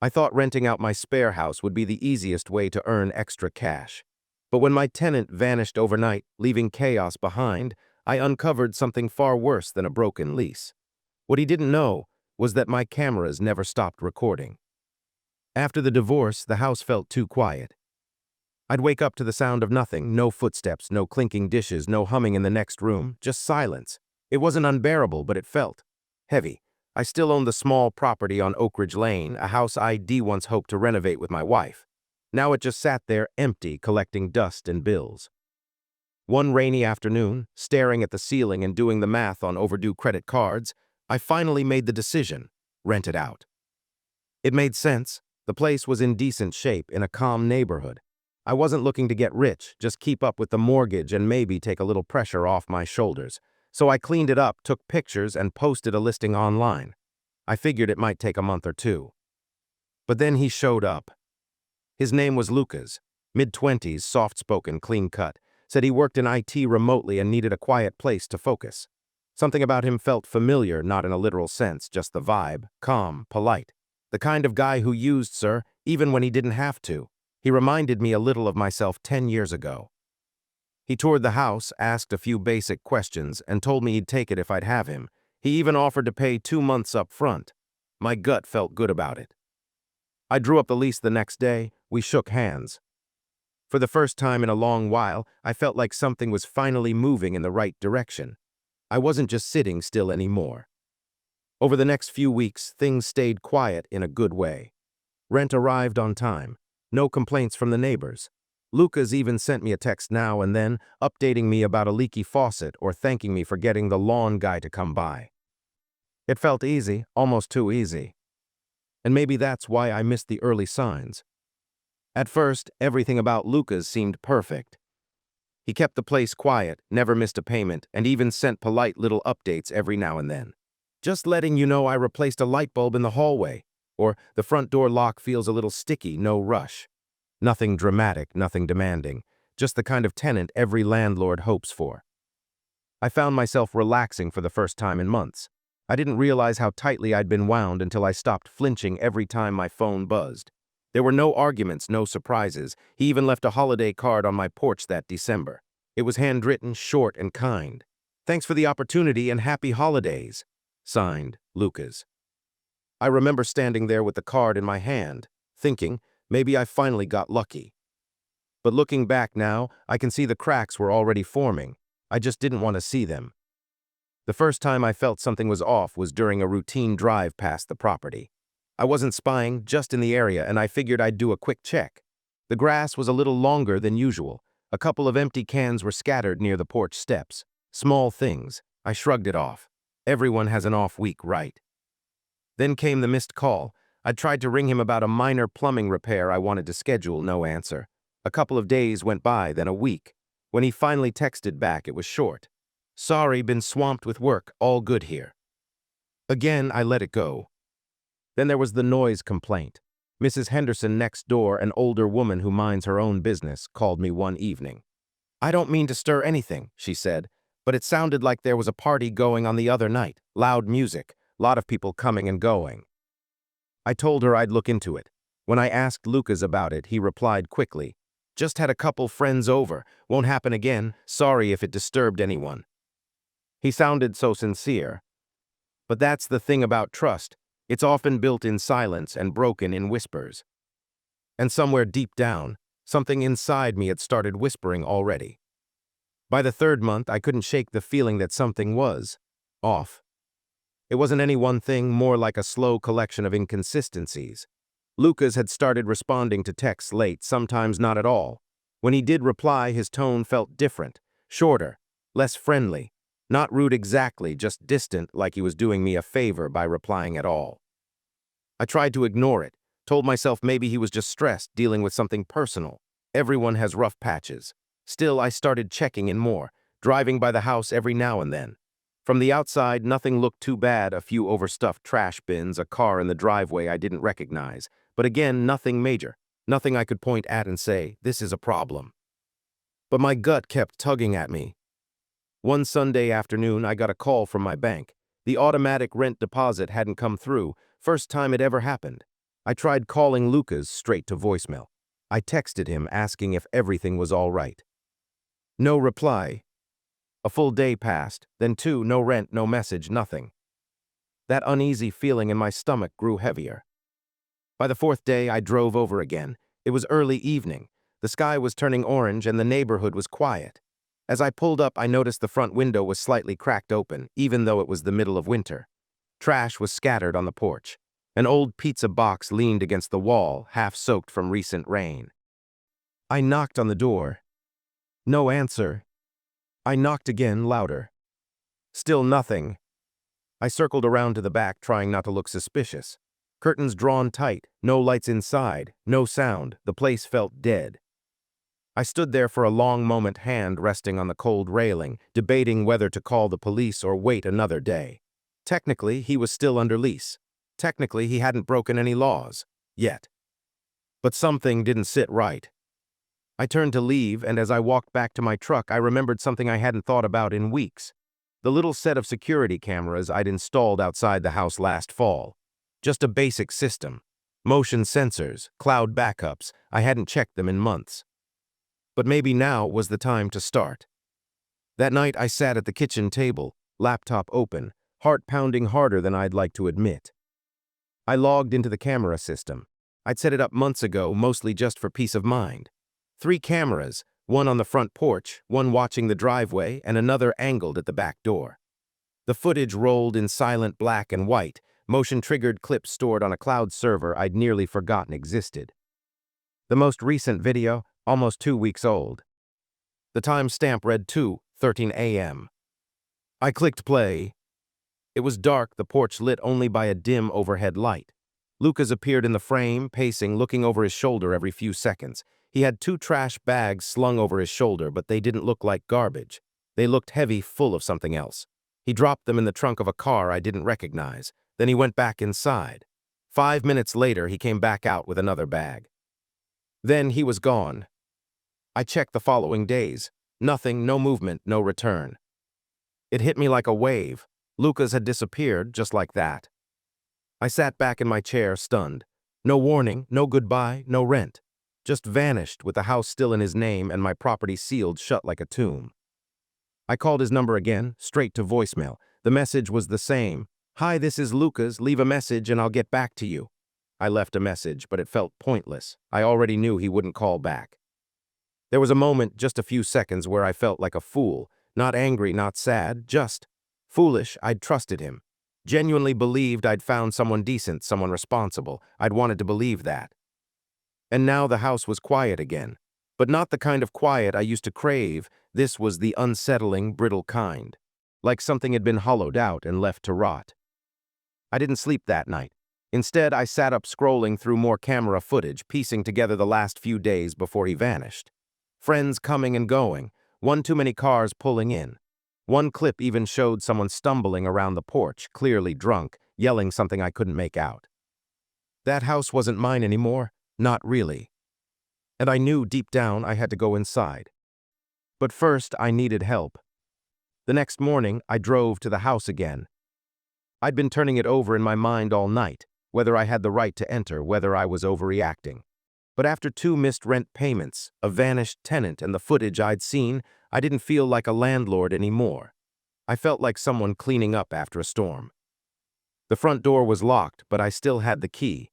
I thought renting out my spare house would be the easiest way to earn extra cash. But when my tenant vanished overnight, leaving chaos behind, I uncovered something far worse than a broken lease. What he didn't know was that my cameras never stopped recording. After the divorce, the house felt too quiet. I'd wake up to the sound of nothing, no footsteps, no clinking dishes, no humming in the next room, just silence. It wasn't unbearable, but it felt heavy. I still owned the small property on Oak Ridge Lane, a house I'd once hoped to renovate with my wife. Now it just sat there empty, collecting dust and bills. One rainy afternoon, staring at the ceiling and doing the math on overdue credit cards, I finally made the decision: rent it out. It made sense. The place was in decent shape in a calm neighborhood. I wasn't looking to get rich, just keep up with the mortgage and maybe take a little pressure off my shoulders. So I cleaned it up, took pictures, and posted a listing online. I figured it might take a month or two. But then he showed up. His name was Lucas, mid-20s, soft-spoken, clean-cut, said he worked in IT remotely and needed a quiet place to focus. Something about him felt familiar, not in a literal sense, just the vibe, calm, polite. The kind of guy who used sir, even when he didn't have to. He reminded me a little of myself 10 years ago. He toured the house, asked a few basic questions, and told me he'd take it if I'd have him. He even offered to pay 2 months up front. My gut felt good about it. I drew up the lease the next day. We shook hands. For the first time in a long while, I felt like something was finally moving in the right direction. I wasn't just sitting still anymore. Over the next few weeks, things stayed quiet in a good way. Rent arrived on time. No complaints from the neighbors. Lucas even sent me a text now and then, updating me about a leaky faucet or thanking me for getting the lawn guy to come by. It felt easy, almost too easy. And maybe that's why I missed the early signs. At first, everything about Lucas seemed perfect. He kept the place quiet, never missed a payment, and even sent polite little updates every now and then. Just letting you know I replaced a light bulb in the hallway, or the front door lock feels a little sticky, no rush. Nothing dramatic, nothing demanding, just the kind of tenant every landlord hopes for. I found myself relaxing for the first time in months. I didn't realize how tightly I'd been wound until I stopped flinching every time my phone buzzed. There were no arguments, no surprises. He even left a holiday card on my porch that December. It was handwritten, short, and kind. "Thanks for the opportunity and happy holidays." Signed, Lucas. I remember standing there with the card in my hand, thinking, maybe I finally got lucky. But looking back now, I can see the cracks were already forming. I just didn't want to see them. The first time I felt something was off was during a routine drive past the property. I wasn't spying, just in the area, and I figured I'd do a quick check. The grass was a little longer than usual. A couple of empty cans were scattered near the porch steps. Small things. I shrugged it off. Everyone has an off week, right? Then came the missed call. I'd tried to ring him about a minor plumbing repair I wanted to schedule, no answer. A couple of days went by, then a week. When he finally texted back, it was short. "Sorry, been swamped with work, all good here." Again, I let it go. Then there was the noise complaint. Mrs. Henderson next door, an older woman who minds her own business, called me one evening. "I don't mean to stir anything," she said, "but it sounded like there was a party going on the other night. Loud music, lot of people coming and going." I told her I'd look into it. When I asked Lucas about it, he replied quickly, "Just had a couple friends over. Won't happen again. Sorry if it disturbed anyone." He sounded so sincere. But that's the thing about trust. It's often built in silence and broken in whispers. And somewhere deep down, something inside me had started whispering already. By the third month, I couldn't shake the feeling that something was off. It wasn't any one thing, more like a slow collection of inconsistencies. Lucas had started responding to texts late, sometimes not at all. When he did reply, his tone felt different, shorter, less friendly. Not rude exactly, just distant, like he was doing me a favor by replying at all. I tried to ignore it, told myself maybe he was just stressed, dealing with something personal. Everyone has rough patches. Still, I started checking in more, driving by the house every now and then. From the outside, nothing looked too bad, a few overstuffed trash bins, a car in the driveway I didn't recognize. But again, nothing major, nothing I could point at and say, this is a problem. But my gut kept tugging at me. One Sunday afternoon, I got a call from my bank. The automatic rent deposit hadn't come through, first time it ever happened. I tried calling Lucas straight to voicemail. I texted him asking if everything was all right. No reply. A full day passed, then two, no rent, no message, nothing. That uneasy feeling in my stomach grew heavier. By the fourth day, I drove over again. It was early evening. The sky was turning orange and the neighborhood was quiet. As I pulled up, I noticed the front window was slightly cracked open, even though it was the middle of winter. Trash was scattered on the porch. An old pizza box leaned against the wall, half soaked from recent rain. I knocked on the door. No answer. I knocked again, louder. Still nothing. I circled around to the back, trying not to look suspicious. Curtains drawn tight, no lights inside, no sound. The place felt dead. I stood there for a long moment, hand resting on the cold railing, debating whether to call the police or wait another day. Technically, he was still under lease. Technically, he hadn't broken any laws. Yet. But something didn't sit right. I turned to leave, and as I walked back to my truck, I remembered something I hadn't thought about in weeks. The little set of security cameras I'd installed outside the house last fall. Just a basic system. Motion sensors, cloud backups. I hadn't checked them in months. But maybe now was the time to start. That night I sat at the kitchen table, laptop open, heart pounding harder than I'd like to admit. I logged into the camera system. I'd set it up months ago, mostly just for peace of mind. 3 cameras, one on the front porch, one watching the driveway, and another angled at the back door. The footage rolled in silent black and white, motion-triggered clips stored on a cloud server I'd nearly forgotten existed. The most recent video, almost 2 weeks old. The timestamp read 2:13 a.m. I clicked play. It was dark, the porch lit only by a dim overhead light. Lucas appeared in the frame, pacing, looking over his shoulder every few seconds. He had 2 trash bags slung over his shoulder, but they didn't look like garbage. They looked heavy, full of something else. He dropped them in the trunk of a car I didn't recognize. Then he went back inside. 5 minutes later, he came back out with another bag. Then he was gone. I checked the following days. Nothing, no movement, no return. It hit me like a wave. Lucas had disappeared just like that. I sat back in my chair, stunned. No warning, no goodbye, no rent. Just vanished with the house still in his name and my property sealed shut like a tomb. I called his number again, straight to voicemail. The message was the same. "Hi, this is Lucas. Leave a message and I'll get back to you." I left a message, but it felt pointless. I already knew he wouldn't call back. There was a moment, just a few seconds, where I felt like a fool. Not angry, not sad, just foolish. I'd trusted him. Genuinely believed I'd found someone decent, someone responsible. I'd wanted to believe that. And now the house was quiet again. But not the kind of quiet I used to crave. This was the unsettling, brittle kind. Like something had been hollowed out and left to rot. I didn't sleep that night. Instead, I sat up scrolling through more camera footage, piecing together the last few days before he vanished. Friends coming and going, one too many cars pulling in. One clip even showed someone stumbling around the porch, clearly drunk, yelling something I couldn't make out. That house wasn't mine anymore, not really. And I knew deep down I had to go inside. But first, I needed help. The next morning, I drove to the house again. I'd been turning it over in my mind all night, whether I had the right to enter, whether I was overreacting. But after 2 missed rent payments, a vanished tenant, and the footage I'd seen, I didn't feel like a landlord anymore. I felt like someone cleaning up after a storm. The front door was locked, but I still had the key.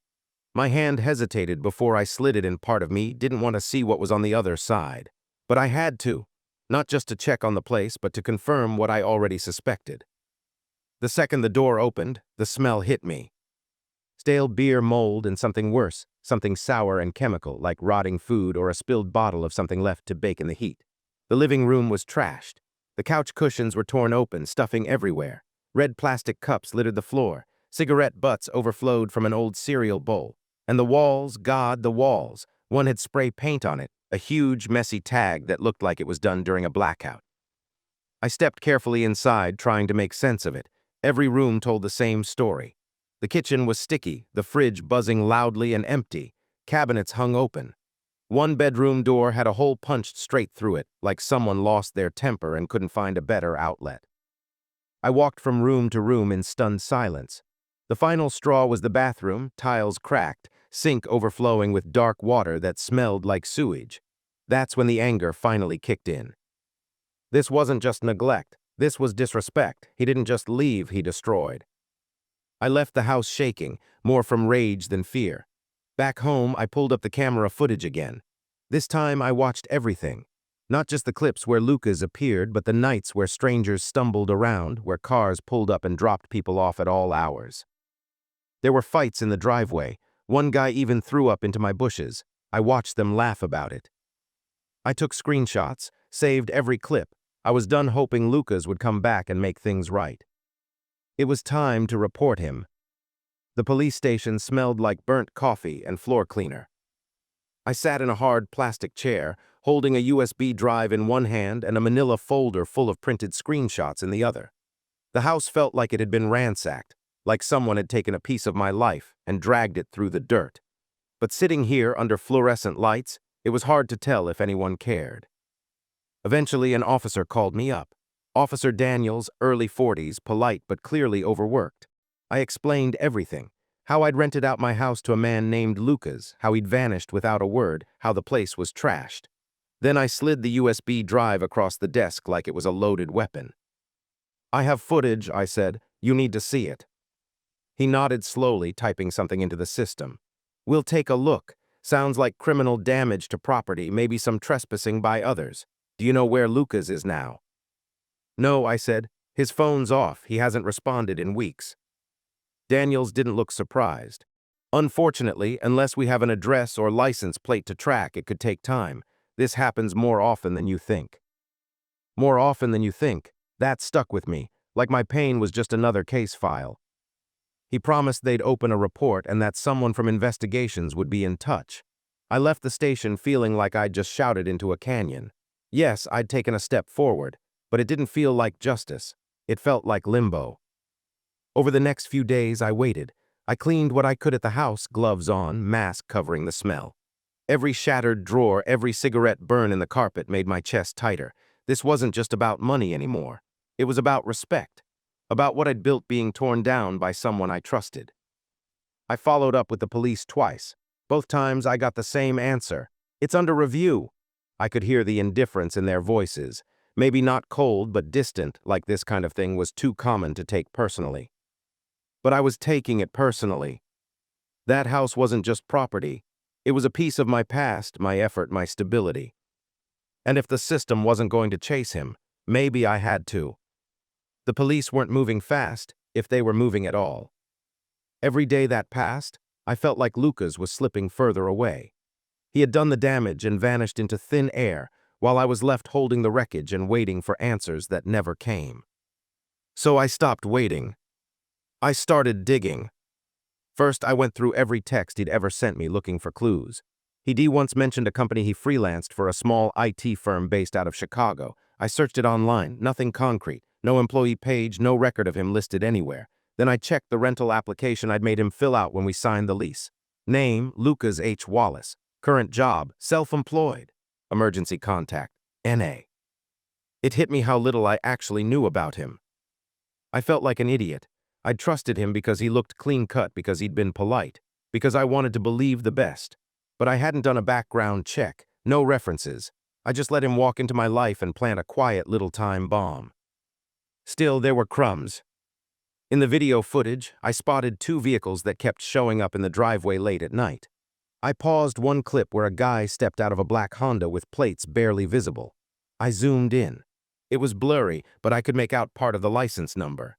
My hand hesitated before I slid it, and part of me didn't want to see what was on the other side. But I had to, not just to check on the place, but to confirm what I already suspected. The second the door opened, the smell hit me. Stale beer, mold, and something worse, something sour and chemical, like rotting food or a spilled bottle of something left to bake in the heat. The living room was trashed. The couch cushions were torn open, stuffing everywhere. Red plastic cups littered the floor. Cigarette butts overflowed from an old cereal bowl. And the walls, God, the walls. One had spray paint on it, a huge, messy tag that looked like it was done during a blackout. I stepped carefully inside, trying to make sense of it. Every room told the same story. The kitchen was sticky, the fridge buzzing loudly and empty. Cabinets hung open. One bedroom door had a hole punched straight through it, like someone lost their temper and couldn't find a better outlet. I walked from room to room in stunned silence. The final straw was the bathroom, tiles cracked, sink overflowing with dark water that smelled like sewage. That's when the anger finally kicked in. This wasn't just neglect. This was disrespect. He didn't just leave, he destroyed. I left the house shaking, more from rage than fear. Back home, I pulled up the camera footage again. This time, I watched everything. Not just the clips where Lucas appeared, but the nights where strangers stumbled around, where cars pulled up and dropped people off at all hours. There were fights in the driveway. One guy even threw up into my bushes. I watched them laugh about it. I took screenshots, saved every clip. I was done hoping Lucas would come back and make things right. It was time to report him. The police station smelled like burnt coffee and floor cleaner. I sat in a hard plastic chair, holding a USB drive in one hand and a manila folder full of printed screenshots in the other. The house felt like it had been ransacked, like someone had taken a piece of my life and dragged it through the dirt. But sitting here under fluorescent lights, it was hard to tell if anyone cared. Eventually, an officer called me up. Officer Daniels, early 40s, polite but clearly overworked. I explained everything. How I'd rented out my house to a man named Lucas, how he'd vanished without a word, how the place was trashed. Then I slid the USB drive across the desk like it was a loaded weapon. "I have footage," I said. "You need to see it." He nodded slowly, typing something into the system. "We'll take a look. Sounds like criminal damage to property, maybe some trespassing by others. Do you know where Lucas is now?" "No," I said. "His phone's off. He hasn't responded in weeks." Daniels didn't look surprised. "Unfortunately, unless we have an address or license plate to track, it could take time. This happens more often than you think." More often than you think. That stuck with me, like my pain was just another case file. He promised they'd open a report and that someone from investigations would be in touch. I left the station feeling like I'd just shouted into a canyon. Yes, I'd taken a step forward, but it didn't feel like justice. It felt like limbo. Over the next few days, I waited. I cleaned what I could at the house, gloves on, mask covering the smell. Every shattered drawer, every cigarette burn in the carpet made my chest tighter. This wasn't just about money anymore. It was about respect, about what I'd built being torn down by someone I trusted. I followed up with the police twice. Both times I got the same answer. "It's under review." I could hear the indifference in their voices. Maybe not cold, but distant, like this kind of thing was too common to take personally. But I was taking it personally. That house wasn't just property. It was a piece of my past, my effort, my stability. And if the system wasn't going to chase him, maybe I had to. The police weren't moving fast, if they were moving at all. Every day that passed, I felt like Lucas was slipping further away. He had done the damage and vanished into thin air, while I was left holding the wreckage and waiting for answers that never came. So I stopped waiting. I started digging. First, I went through every text he'd ever sent me looking for clues. He'd once mentioned a company he freelanced for, a small IT firm based out of Chicago. I searched it online, nothing concrete, no employee page, no record of him listed anywhere. Then I checked the rental application I'd made him fill out when we signed the lease. Name, Lucas H. Wallace. Current job, self-employed. Emergency contact, NA. It hit me how little I actually knew about him. I felt like an idiot. I'd trusted him because he looked clean-cut, because he'd been polite, because I wanted to believe the best. But I hadn't done a background check, no references. I just let him walk into my life and plant a quiet little time bomb. Still, there were crumbs. In the video footage, I spotted 2 vehicles that kept showing up in the driveway late at night. I paused one clip where a guy stepped out of a black Honda with plates barely visible. I zoomed in. It was blurry, but I could make out part of the license number.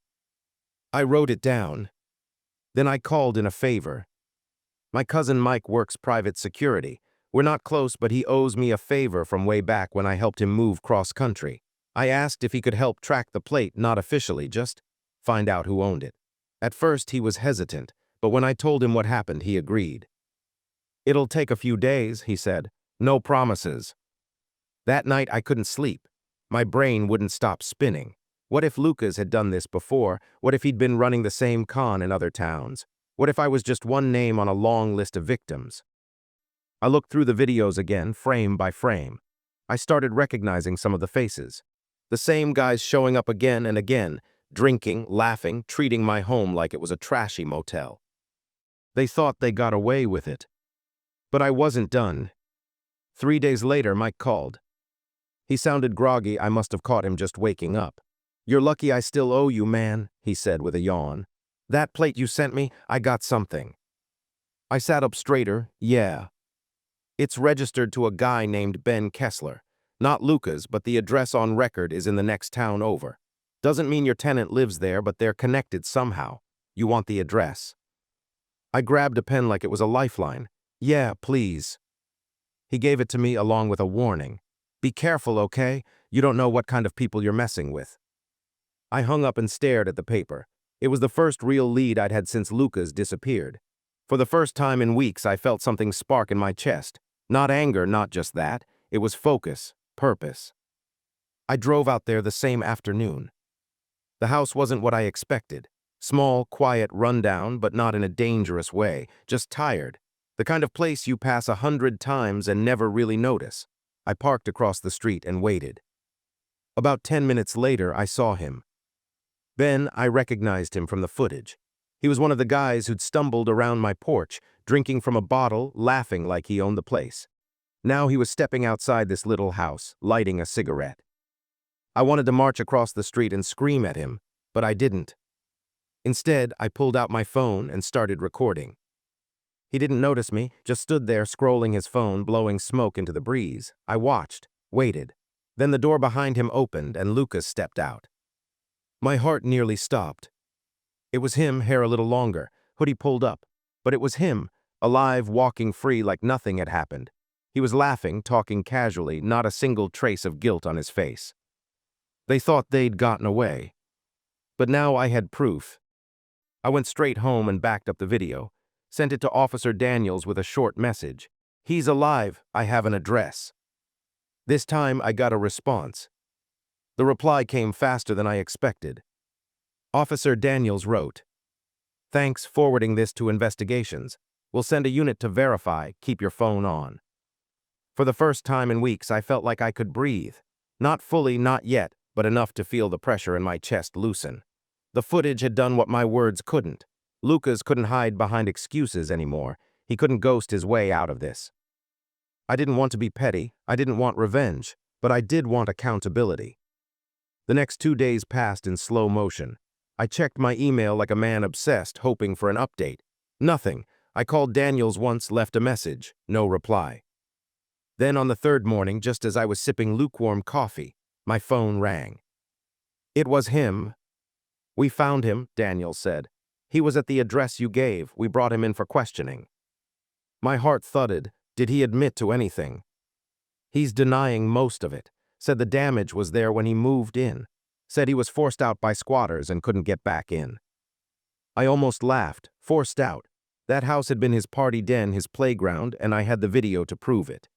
I wrote it down. Then I called in a favor. My cousin Mike works private security. We're not close, but he owes me a favor from way back when I helped him move cross-country. I asked if he could help track the plate, not officially, just find out who owned it. At first, he was hesitant, but when I told him what happened, he agreed. "It'll take a few days," he said. "No promises." That night, I couldn't sleep. My brain wouldn't stop spinning. What if Lucas had done this before? What if he'd been running the same con in other towns? What if I was just one name on a long list of victims? I looked through the videos again, frame by frame. I started recognizing some of the faces. The same guys showing up again and again, drinking, laughing, treating my home like it was a trashy motel. They thought they got away with it. But I wasn't done. 3 days later, Mike called. He sounded groggy. I must have caught him just waking up. "You're lucky I still owe you, man," he said with a yawn. "That plate you sent me, I got something." I sat up straighter. "Yeah. It's registered to a guy named Ben Kessler. Not Luca's, but the address on record is in the next town over. Doesn't mean your tenant lives there, but they're connected somehow. You want the address?" I grabbed a pen like it was a lifeline. "Yeah, please." He gave it to me along with a warning. "Be careful, okay? You don't know what kind of people you're messing with." I hung up and stared at the paper. It was the first real lead I'd had since Luca's disappeared. For the first time in weeks, I felt something spark in my chest. Not anger, not just that. It was focus, purpose. I drove out there the same afternoon. The house wasn't what I expected. Small, quiet, rundown, but not in a dangerous way, just tired. The kind of place you pass 100 times and never really notice. I parked across the street and waited. About 10 minutes later, I saw him. Ben, I recognized him from the footage. He was one of the guys who'd stumbled around my porch, drinking from a bottle, laughing like he owned the place. Now he was stepping outside this little house, lighting a cigarette. I wanted to march across the street and scream at him, but I didn't. Instead, I pulled out my phone and started recording. He didn't notice me, just stood there scrolling his phone, blowing smoke into the breeze. I watched, waited. Then the door behind him opened and Lucas stepped out. My heart nearly stopped. It was him, hair a little longer, hoodie pulled up. But it was him, alive, walking free like nothing had happened. He was laughing, talking casually, not a single trace of guilt on his face. They thought they'd gotten away. But now I had proof. I went straight home and backed up the video, sent it to Officer Daniels with a short message. "He's alive, I have an address." This time I got a response. The reply came faster than I expected. Officer Daniels wrote, "Thanks forwarding this to investigations. We'll send a unit to verify, keep your phone on." For the first time in weeks, I felt like I could breathe. Not fully, not yet, but enough to feel the pressure in my chest loosen. The footage had done what my words couldn't. Lucas couldn't hide behind excuses anymore. He couldn't ghost his way out of this. I didn't want to be petty. I didn't want revenge, but I did want accountability. The next 2 days passed in slow motion. I checked my email like a man obsessed, hoping for an update. Nothing. I called Daniels once, left a message. No reply. Then on the third morning, just as I was sipping lukewarm coffee, my phone rang. It was him. "We found him," Daniels said. "He was at the address you gave. We brought him in for questioning." My heart thudded. Did he admit to anything? He's denying most of it. Said the damage was there when he moved in. Said he was forced out by squatters and couldn't get back in. I almost laughed. Forced out. That house had been his party den, his playground, and I had the video to prove it.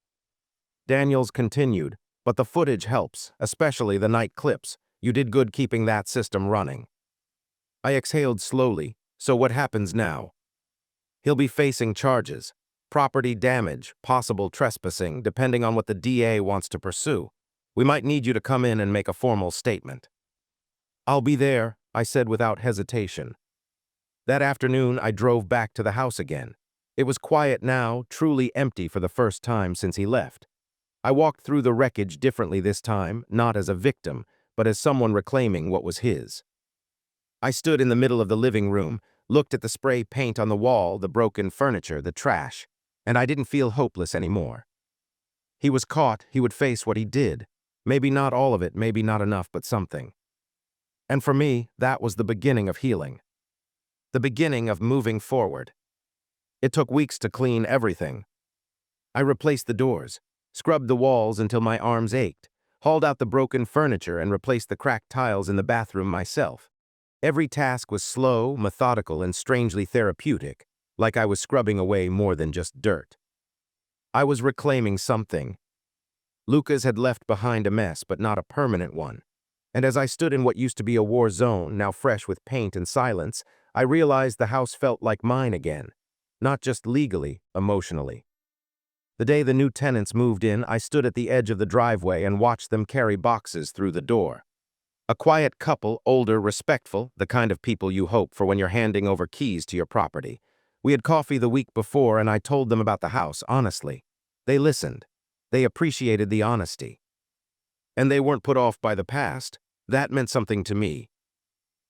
Daniels continued, "But the footage helps, especially the night clips. You did good keeping that system running." I exhaled slowly. "So what happens now?" "He'll be facing charges. Property damage, possible trespassing, depending on what the DA wants to pursue. We might need you to come in and make a formal statement." "I'll be there," I said without hesitation. That afternoon, I drove back to the house again. It was quiet now, truly empty for the first time since he left. I walked through the wreckage differently this time, not as a victim, but as someone reclaiming what was his. I stood in the middle of the living room, looked at the spray paint on the wall, the broken furniture, the trash, and I didn't feel hopeless anymore. He was caught, he would face what he did. Maybe not all of it, maybe not enough, but something. And for me, that was the beginning of healing. The beginning of moving forward. It took weeks to clean everything. I replaced the doors, scrubbed the walls until my arms ached, hauled out the broken furniture and replaced the cracked tiles in the bathroom myself. Every task was slow, methodical, and strangely therapeutic, like I was scrubbing away more than just dirt. I was reclaiming something. Lucas had left behind a mess, but not a permanent one. And as I stood in what used to be a war zone, now fresh with paint and silence, I realized the house felt like mine again. Not just legally, emotionally. The day the new tenants moved in, I stood at the edge of the driveway and watched them carry boxes through the door. A quiet couple, older, respectful, the kind of people you hope for when you're handing over keys to your property. We had coffee the week before and I told them about the house, honestly. They listened. They appreciated the honesty. And they weren't put off by the past. That meant something to me.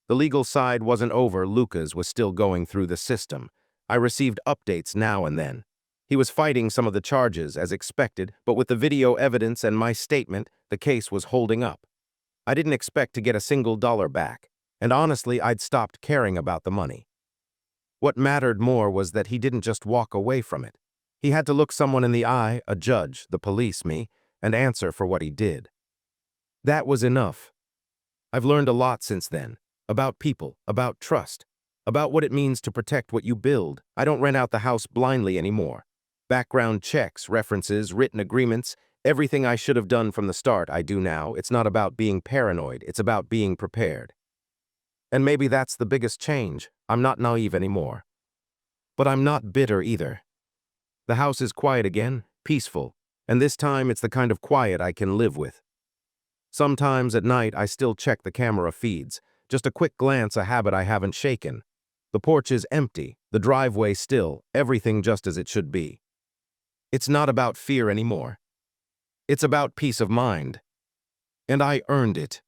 The legal side wasn't over, Lucas was still going through the system. I received updates now and then. He was fighting some of the charges, as expected, but with the video evidence and my statement, the case was holding up. I didn't expect to get a single dollar back, and honestly, I'd stopped caring about the money. What mattered more was that he didn't just walk away from it. He had to look someone in the eye, a judge, the police, me, and answer for what he did. That was enough. I've learned a lot since then. About people, about trust, about what it means to protect what you build. I don't rent out the house blindly anymore. Background checks, references, written agreements, everything I should have done from the start I do now. It's not about being paranoid, it's about being prepared. And maybe that's the biggest change. I'm not naive anymore. But I'm not bitter either. The house is quiet again, peaceful, and this time it's the kind of quiet I can live with. Sometimes at night I still check the camera feeds, just a quick glance, a habit I haven't shaken. The porch is empty, the driveway still, everything just as it should be. It's not about fear anymore. It's about peace of mind. And I earned it.